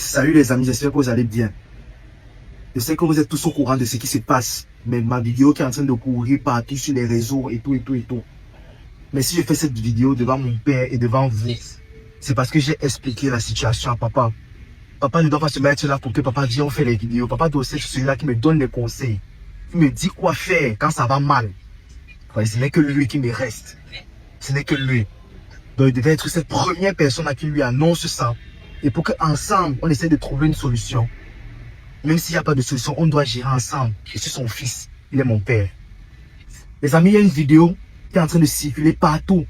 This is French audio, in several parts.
Salut les amis, j'espère que vous allez bien. Je sais que vous êtes tous au courant de ce qui se passe, mais ma vidéo qui est en train de courir partout sur les réseaux et tout. Mais si je fais cette vidéo devant mon père et devant vous, c'est parce que j'ai expliqué la situation à papa. Papa ne doit pas se mettre là pour que papa vienne on fait les vidéos. Papa doit être celui-là qui me donne les conseils. Qui me dit quoi faire quand ça va mal. Ouais, ce n'est que lui qui me reste. Ce n'est que lui. Donc il devait être cette première personne à qui lui annonce ça. Et pour qu'ensemble, on essaie de trouver une solution. Même s'il n'y a pas de solution, on doit gérer ensemble. Je suis son fils, il est mon père. Les amis, il y a une vidéo qui est en train de circuler partout.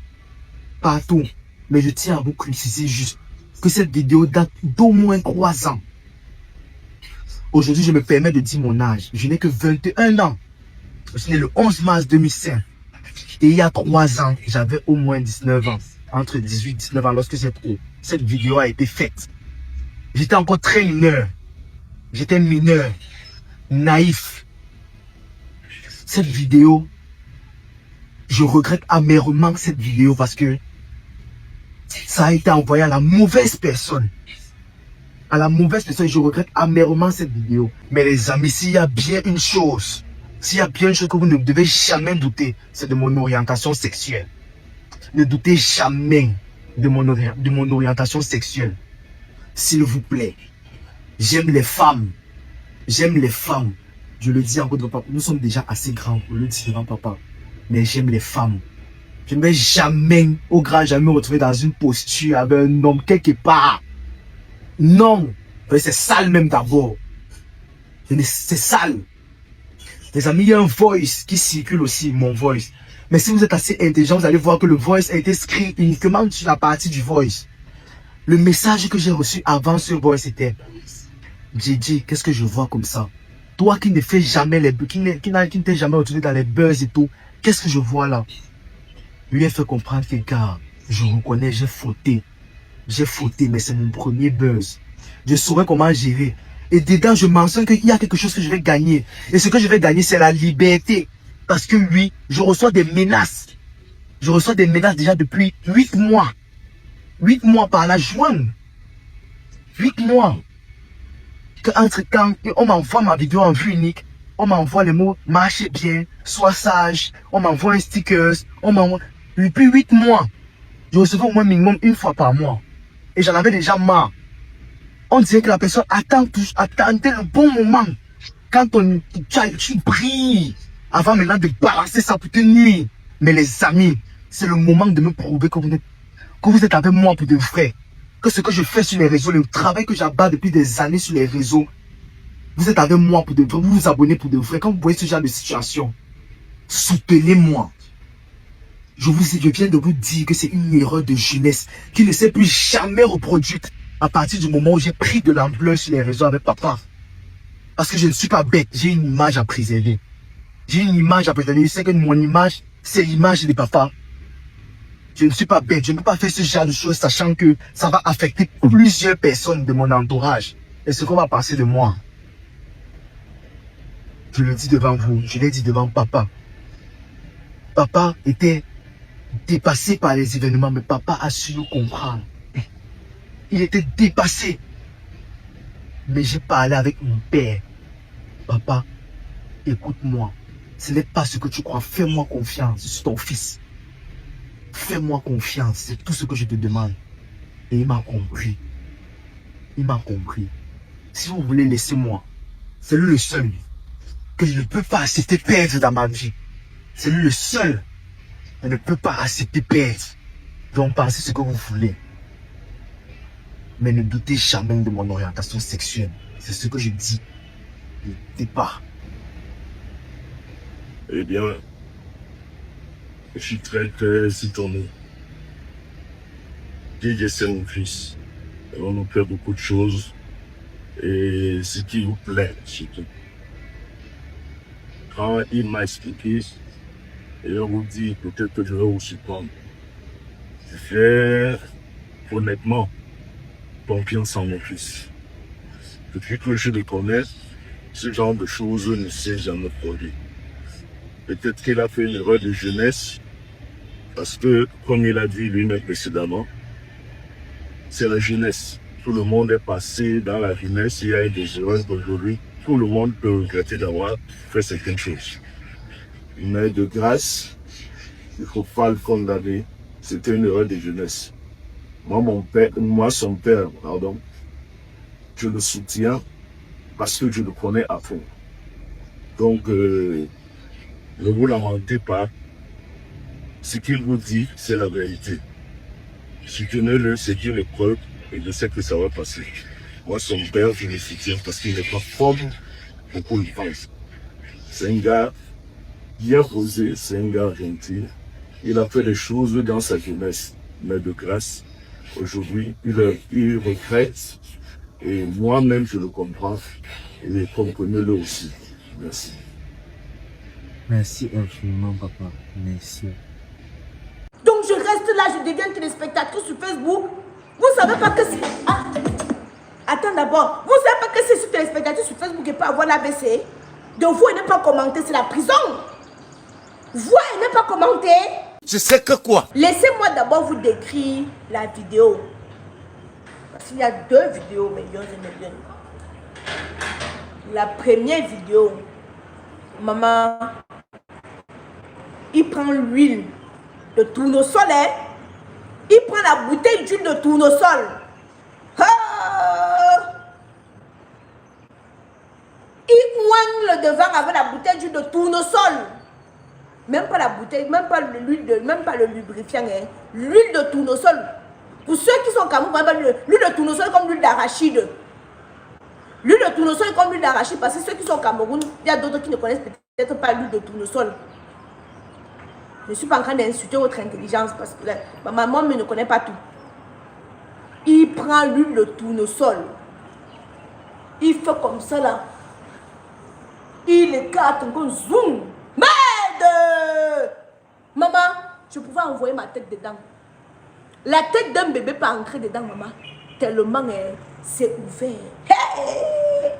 Partout. Mais je tiens à vous préciser juste que cette vidéo date d'au moins 3 ans. Aujourd'hui, je me permets de dire mon âge. Je n'ai que 21 ans. Je suis né le 11 mars 2005. Et il y a 3 ans, j'avais au moins 19 ans. Entre 18 et 19 ans lorsque cette vidéo a été faite. J'étais encore très mineur. J'étais mineur, naïf. Cette vidéo, je regrette amèrement cette vidéo parce que ça a été envoyé à la mauvaise personne. À la mauvaise personne, je regrette amèrement cette vidéo. Mais les amis, s'il y a bien une chose, que vous ne devez jamais douter, c'est de mon orientation sexuelle. Ne doutez jamais de mon orientation sexuelle. S'il vous plaît. J'aime les femmes. J'aime les femmes. Je le dis encore devant papa. Nous sommes déjà assez grands pour le dire devant papa. Mais j'aime les femmes. Je ne vais jamais, au grand jamais, me retrouver dans une posture avec un homme quelque part. Non. C'est sale même d'abord. C'est sale. Les amis, il y a un voice qui circule aussi, mon voice. Mais si vous êtes assez intelligent, vous allez voir que le voice a été écrit uniquement sur la partie du voice. Le message que j'ai reçu avant ce voice était: Djidji, qu'est-ce que je vois comme ça? Toi qui ne fais jamais les qui ne t'es jamais retrouvé dans les buzz et tout, qu'est-ce que je vois là? Lui a fait comprendre que, gars, je reconnais, j'ai fauté. J'ai fauté, mais c'est mon premier buzz. Je saurais comment gérer. Et dedans, je mentionne qu'il y a quelque chose que je vais gagner. Et ce que je vais gagner, c'est la liberté. Parce que oui, je reçois des menaces. Je reçois des menaces déjà depuis 8 mois. 8 mois par la juin. 8 mois. Entre temps, on m'envoie ma vidéo en vue unique, on m'envoie les mots marchez bien, sois sage, on m'envoie un sticker, on m'envoie. Depuis 8 mois, je recevais au moins minimum une fois par mois. Et j'en avais déjà marre. On dirait que la personne attendait le bon moment. Quand tu pries, avant maintenant de balancer ça pour te nuire. Mais les amis, c'est le moment de me prouver que vous êtes avec moi pour de vrai. Que ce que je fais sur les réseaux, le travail que j'abats depuis des années sur les réseaux, vous êtes avec moi pour de vrai, vous vous abonnez pour de vrai. Quand vous voyez ce genre de situation, soutenez-moi. Je viens de vous dire que c'est une erreur de jeunesse qui ne s'est plus jamais reproduite à partir du moment où j'ai pris de l'ampleur sur les réseaux avec papa. Parce que je ne suis pas bête, j'ai une image à préserver. J'ai une image à préserver. Je sais que mon image, c'est l'image de papa. Je ne suis pas bête, je ne peux pas faire ce genre de choses sachant que ça va affecter plusieurs personnes de mon entourage. Et ce qu'on va penser de moi. Je le dis devant vous, je l'ai dit devant papa. Papa était dépassé par les événements, mais papa a su nous comprendre. Il était dépassé. Mais j'ai parlé avec mon père. Papa, écoute-moi. Ce n'est pas ce que tu crois, fais-moi confiance, je suis ton fils. Fais-moi confiance, c'est tout ce que je te demande. Et il m'a compris. Il m'a compris. Si vous voulez laisser moi, c'est lui le seul que je ne peux pas accepter perdre dans ma vie. C'est lui le seul. Je ne peux pas accepter perdre. Donc pensez ce que vous voulez. Mais ne doutez jamais de mon orientation sexuelle. C'est ce que je dis. Ne doutez pas. Eh bien, je suis très étonné. Didier, c'est mon fils. On nous fait beaucoup de choses. Et ce qui vous plaît, surtout. Quand il m'a expliqué, et on vous dit peut-être que je vais vous surprendre. J'ai honnêtement confiance en mon fils. Depuis que je le connais, ce genre de choses ne s'est jamais produit. Peut-être qu'il a fait une erreur de jeunesse, parce que, comme il a dit lui-même précédemment, c'est la jeunesse. tout le monde est passé dans la jeunesse, il y a eu des erreurs d'aujourd'hui. Tout le monde peut regretter d'avoir fait certaines choses. Mais de grâce, il ne faut pas le condamner. C'était une erreur de jeunesse. Moi, son père, je le soutiens parce que je le connais à fond. Donc, ne vous lamentez pas. Ce qu'il vous dit, c'est la vérité. Soutenez-le, c'est dire les preuves et je sais que ça va passer. Moi, son père, je le soutiens parce qu'il n'est pas comme beaucoup le pensent. C'est un gars bien posé, c'est un gars gentil. Il a fait des choses dans sa jeunesse, mais de grâce, aujourd'hui, il regrette. Et moi-même, je le comprends. Et comprenez-le aussi. Merci. Merci infiniment, papa. Merci. Donc je reste là, je deviens téléspectatrice sur Facebook. Vous savez pas que c'est... Ah. Attends d'abord. Vous savez pas que c'est sur téléspectatrice sur Facebook qui peut avoir l'AVC. Donc vous ne pas commenter, c'est la prison. Vous ne pas commenter. Je sais que quoi? Laissez-moi d'abord vous décrire la vidéo. Parce qu'il y a deux vidéos, mais bien. La première vidéo, maman, il prend l'huile de tournesol, hein? Il prend la bouteille d'huile de tournesol. Ah! Il oigne le devant avec la bouteille d'huile de tournesol. Même pas la bouteille, même pas le lubrifiant, hein? L'huile de tournesol. Pour ceux qui sont comme moi, l'huile de tournesol est comme l'huile d'arachide. L'huile de tournesol est comme l'huile d'arachide parce que ceux qui sont au Cameroun, il y a d'autres qui ne connaissent peut-être pas l'huile de tournesol. Je ne suis pas en train d'insulter votre intelligence parce que ma maman ne connaît pas tout. Il prend l'huile de tournesol. Il fait comme ça là. Il écarte encore zoom. Merde! Maman, je pouvais envoyer ma tête dedans. La tête d'un bébé peut entrer dedans, maman. Tellement c'est ouvert. Hey!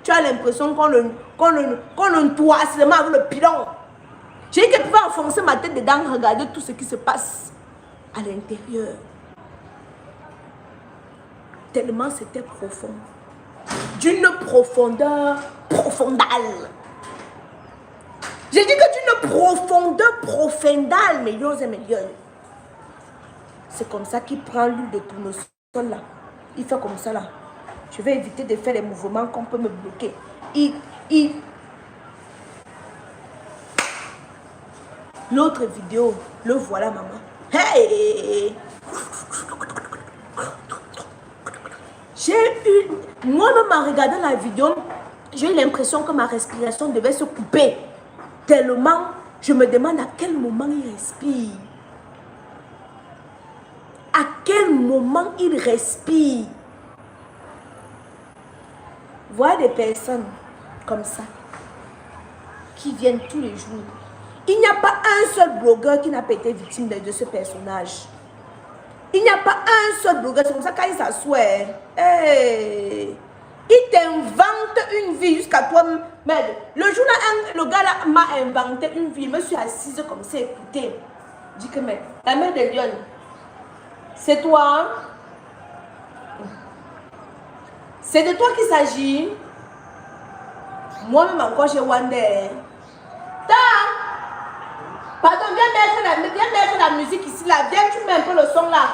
Tu as l'impression qu'on le toit seulement avec le pilon. J'ai dit que je pouvais enfoncer ma tête dedans, regarder tout ce qui se passe à l'intérieur. Tellement c'était profond. D'une profondeur profondale. J'ai dit que d'une profondeur profondale, millions et millions. C'est comme ça qu'il prend l'huile de tournesol là. Il fait comme ça là. Je vais éviter de faire les mouvements qu'on peut me bloquer. L'autre vidéo, le voilà maman. Hey! J'ai eu... Moi-même en regardant la vidéo, j'ai eu l'impression que ma respiration devait se couper. Tellement, je me demande à quel moment il respire. À quel moment il respire. Voir des personnes comme ça, qui viennent tous les jours. Il n'y a pas un seul blogueur qui n'a pas été victime de ce personnage. Il n'y a pas un seul blogueur. C'est comme ça quand il s'assoit. Hey, il t'invente une vie jusqu'à toi. Mais le jour là, le gars là m'a inventé une vie. Je me suis assise comme ça, écoutez. Je dis que mais la mère de Lyon, c'est toi. Hein? C'est de toi qu'il s'agit. Moi-même encore j'ai wonder. Pardon, viens mettre la musique ici là. Viens, tu mets un peu le son là.